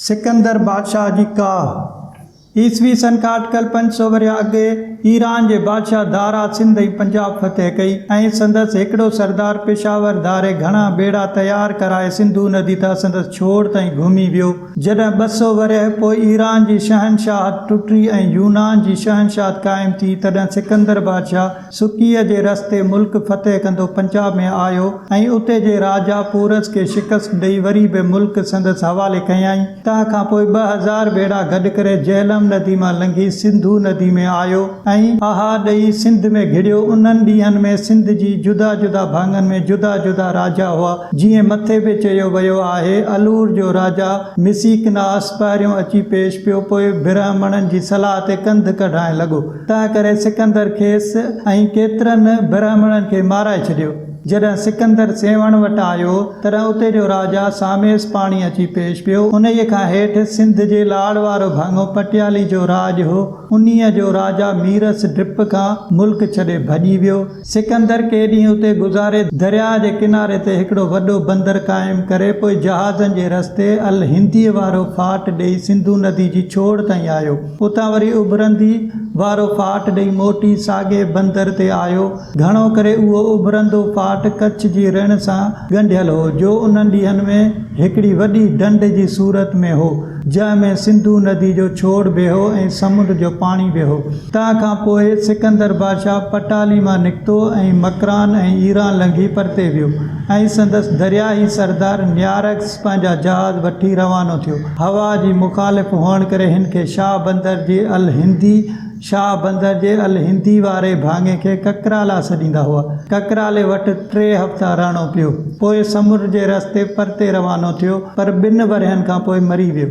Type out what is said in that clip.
सिकंदर बादशाह जी का ईस्वी सन खां अटकल 500 वर अॻे ईरान जे बादशाह दारा सिंध ऐं पंजाब फतेह कई ऐं संदसि हिकिड़ो सरदार पेशावर धारे घणा बेड़ा तयारु कराए सिंधु नदी तां संदसि छोड़ ताईं घुमी वियो। जॾहिं 200 वर पोइ ईरान जी शहनशाहत टुटी ऐं यूनान जी शहनशाहत क़ाइमु थी, तॾहिं सिकंदर बादशाह सुकीअ जे रस्ते मुल्क फतेह कंदो पंजाब में आयो ऐं उते जे राजा पोरस खे शिकस्त ॾेई वरी बि मुल्क संदसि हवाले कयाईं। तंहिंखां पोइ 2000 बेड़ा गॾु करे झेलम नदी मां लंघी सिंधु नदी में आयो ऐं आहा ॾेई सिंध में घिड़ियो। उन्हनि ॾींहनि में सिंध जी जुदा जुदा भाङनि में जुदा जुदा राजा हुआ। जीअं मथे बि चयो वियो आहे, अलूर जो राजा मिसिकनास पहिरियों अची पेश पियो, पोइ ब्राह्मणनि जी सलाह ते कंध कढाइण लॻो। तंहिं करे सिकंदर खेसि ऐं केतिरनि ब्राह्मणनि खे माराए छॾियो। जॾहिं सिकंदर सेवण वटि आयो तॾहिं उते जो राजा सामेस पाणी अची पेश पियो। उन्हीअ खां हेठि सिंध जे लाड़ वारो भाङो पटियाली जो राज हो। उन्हीअ जो राजा मीरस ड्रिप खां मुल्क छॾे भॼी वियो। सिकंदर के ॾींहं उते गुज़ारे दरिया जे किनारे ते हिकिड़ो वॾो बंदर क़ाइमु करे पोइ जहाज़नि जे रस्ते अल हिंदीअ वारो फाट ॾेई सिंधु नदी जी छोड़ ताईं आयो। उतां वरी उभरंदी वारो फाट ॾेई मोटी साॻे बंदर ते आयो। घणो करे उहो उभरंदो फाट कच्छ जी रण सां ॻंढियल हो, जो उन्हनि ॾींहनि में हिकिड़ी वॾी ढंढ जी सूरत में हो, जंहिंमें सिंधु नदी जो छोड़ बि हो ऐं समुंड जो पाणी बि हो। तंहिंखां पोइ सिकंदर बादशाह पटाली मां निकितो ऐं मकरान ऐं ईरान लंघी परते वियो ऐं संदसि दरियाही सरदार न्यारक्स पंहिंजा जहाज़ वठी रवानो थियो। हवा जी मुखालिफ़ हुअण करे हिन खे शाह बंदर जे अल हिंदी वारे भाङे खे ककराला सॾींदा हुआ। ककराले वटि 3 हफ़्ता रहणो पियो, पोइ समुंड जे रस्ते परते रवानो थियो, पर 2 वरहनि खां पोइ मरी वियो।